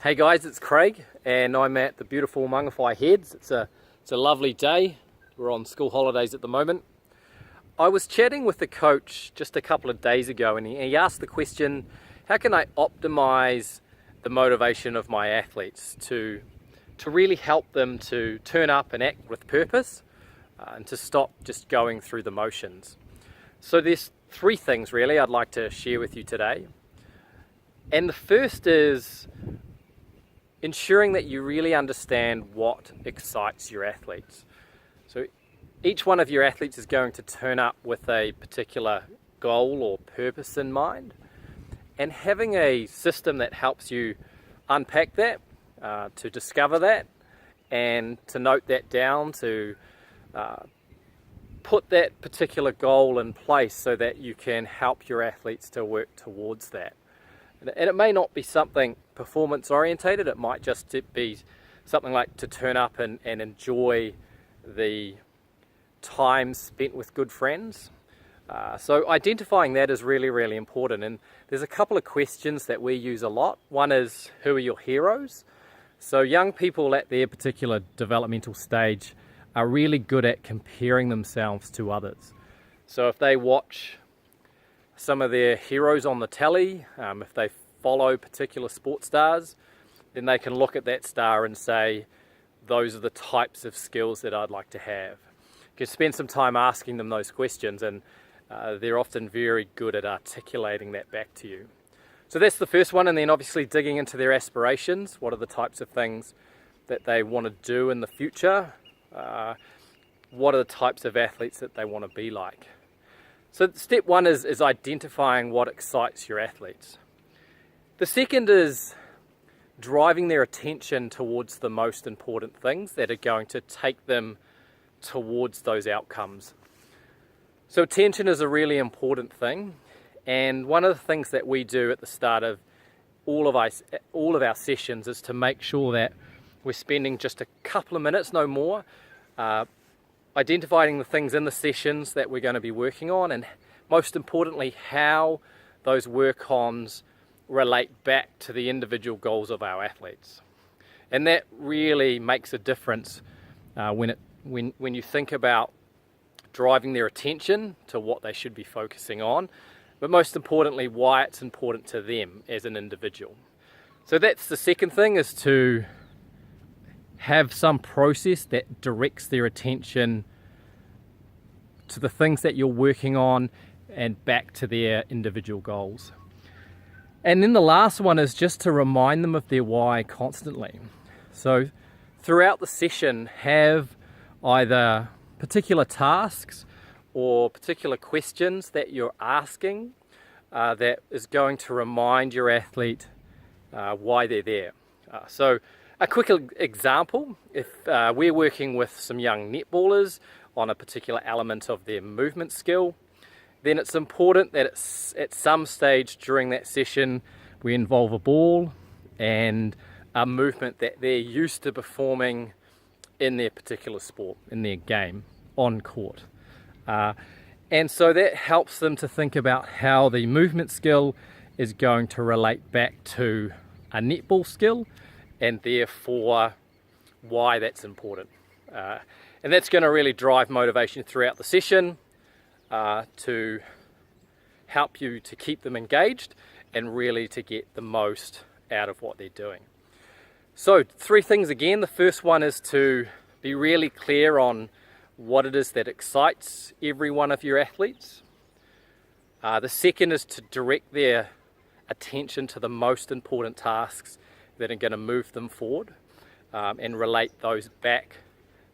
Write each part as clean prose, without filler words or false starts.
Hey guys, it's Craig and I'm at the beautiful Mangawhai Heads. It's a lovely day. We're on school holidays at the moment. I was chatting with the coach just a couple of days ago and he asked the question, how can I optimize the motivation of my athletes to really help them to turn up and act with purpose and to stop just going through the motions. So there's three things really I'd like to share with you today. And the first is ensuring that you really understand what excites your athletes. So each one of your athletes is going to turn up with a particular goal or purpose in mind, and having a system that helps you unpack that, to discover that, and to note that down, to put that particular goal in place so that you can help your athletes to work towards that. And it may not be something performance orientated, it might just be something like to turn up and enjoy the time spent with good friends. So identifying that is really, really important. And there's a couple of questions that we use a lot. One is, who are your heroes? So young people at their particular developmental stage are really good at comparing themselves to others. So if they watch some of their heroes on the telly, if they follow particular sports stars, then they can look at that star and say, those are the types of skills that I'd like to have. You can spend some time asking them those questions, and they're often very good at articulating that back to you. So that's the first one, and then obviously digging into their aspirations. What are the types of things that they want to do in the future? What are the types of athletes that they want to be like? So step one is identifying what excites your athletes. The second is driving their attention towards the most important things that are going to take them towards those outcomes. So attention is a really important thing, and one of the things that we do at the start of all of our sessions is to make sure that we're spending just a couple of minutes, no more, identifying the things in the sessions that we're going to be working on, and most importantly how those work-ons relate back to the individual goals of our athletes. And that really makes a difference when you think about driving their attention to what they should be focusing on, but most importantly why it's important to them as an individual. So that's the second thing, is to have some process that directs their attention to the things that you're working on and back to their individual goals. And then the last one is just to remind them of their why constantly. So throughout the session, have either particular tasks or particular questions that you're asking that is going to remind your athlete why they're there. So a quick example, if we're working with some young netballers on a particular element of their movement skill, then it's important that at some stage during that session we involve a ball and a movement that they're used to performing in their particular sport, in their game, on court. And so that helps them to think about how the movement skill is going to relate back to a netball skill, and therefore why that's important. And that's going to really drive motivation throughout the session to help you to keep them engaged and really to get the most out of what they're doing. So three things again. The first one is to be really clear on what it is that excites every one of your athletes. The second is to direct their attention to the most important tasks that are going to move them forward and relate those back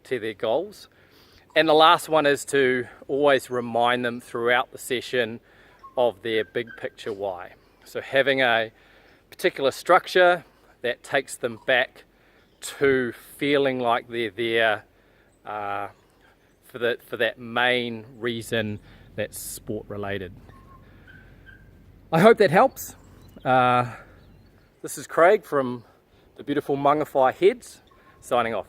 to their goals. And the last one is to always remind them throughout the session of their big picture why. So having a particular structure that takes them back to feeling like they're there for that main reason that's sport related. I hope that helps. This is Craig from the beautiful Mangawhai Heads, signing off.